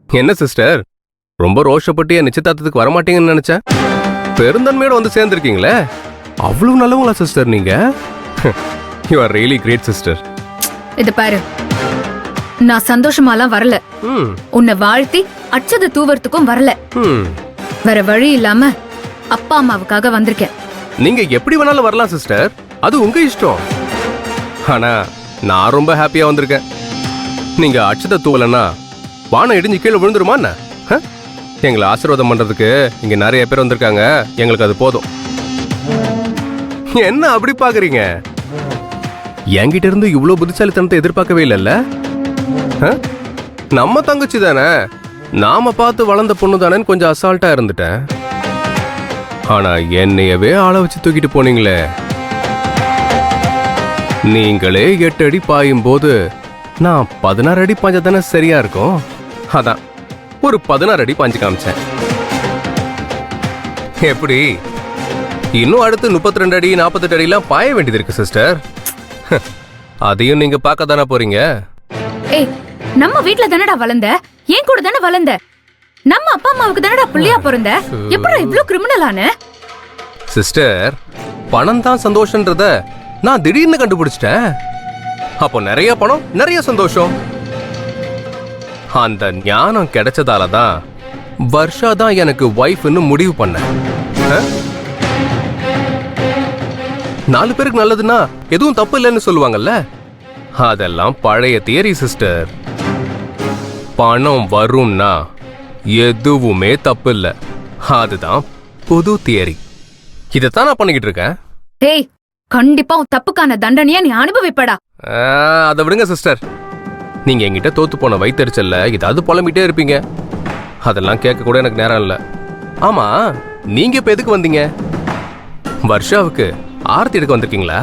என்ன சிஸ்டர், ரொம்ப ரோஷப்பட்டு என் நிச்சயதார்த்தத்துக்கு வரமாட்டீங்கன்னு நினைச்சேன். பெருந்தன்மையோட வந்து சேர்ந்துருக்கீங்களே, அவ்வளவு நல்லவங்களா சிஸ்டர் நீங்க? You are really great sister. இது பாரு, நான் சந்தோஷமாலாம் வரல. உன்னை வாழ்த்தி அச்சத தூவறதுக்கும் வரல. வேற வழி இல்லாம அப்பா அம்மாவுக்காக வந்திருக்கேன். நீங்க எப்படி வேணாலும் வரலாம் சிஸ்டர், அது உங்க இஷ்டம். ஆனா நான் ரொம்ப ஹாப்பியா வந்திருக்கேன். நீங்க அச்சத தூவலன்னா வானம் இடிஞ்சு கீழே விழுந்துருமா என்ன? எங்களை ஆசீர்வாதம் பண்றதுக்கு இங்க நிறைய பேர் வந்திருக்காங்க, எங்களுக்கு அது போதும். என்ன அப்படி பாக்குறீங்க? என்கிட்ட இருந்து இவ்வளவு புத்திசாலித்தனத்தை எதிர்பார்க்கவே இல்லைல்ல. நம்ம தங்கச்சி தானே, நாம பார்த்து வளர்ந்த பொண்ணு தானேன்னு கொஞ்சம் அசால்ட்டா இருந்துட்டேன். ஆனா என்னையவே ஆள வச்சு தூக்கிட்டு போனீங்களே. நீங்களே 8 அடி பாயும் போது நான் 16 அடி பாஞ்சா தானே சரியா இருக்கும். அதான் ஒரு 16 அடி பாஞ்சு காமிச்சேன். எப்படி? இன்னும் அடுத்து 32 அடி 48 அடிலாம் பாய வேண்டியது இருக்கு சிஸ்டர். அதையும் நீங்க பார்க்க தானே போறீங்க. ஏய், நம்ம வீட்ல தானடா வளர்ந்த, ஏன் கூட தானே வளர்ந்த. நம்ம அப்பா அம்மாவுக்கு தானடா புள்ளையா பிறந்த. எப்படா இவ்ளோ கிரிமினலான? சிஸ்டர், பணம் தான் சந்தோஷன்றத நான் திடீர்னு கண்டுபிடிச்சிட்டேன். அப்போ நிறைய பணம் நிறைய சந்தோஷம். அந்த ஞானம் கிடைச்சதால தான் வர்ஷா தான் எனக்கு வைஃப்னு முடிவு பண்ண. 4 பேருக்கு நல்லதுன்னா எதுவும் தப்பு இல்லைன்னு சொல்லுவாங்கல்ல, அதெல்லாம் பழைய தியரி சிஸ்டர். பணம் வரும்னா எதுவுமே தப்பு இல்ல, அதுதான் புது தியரி. இதைத்தான் நான் பண்ணிக்கிட்டு இருக்கேன். டேய், கண்டிப்பா உன் தப்புக்கான தண்டனையா நீ அனுபவிப்படா. அதை விடுங்க சிஸ்டர். நீங்க என்கிட்ட தோத்து போன வைத்தறிச்சல்ல ஏதாவது புலம்பிட்டே இருப்பீங்க, அதெல்லாம் கேட்க கூட எனக்கு நேரம் இல்ல. ஆமா, நீங்க இப்ப எதுக்கு வந்தீங்க? வர்ஷாவுக்கு ஆர்த்தி எடுக்க வந்திருக்கீங்களா?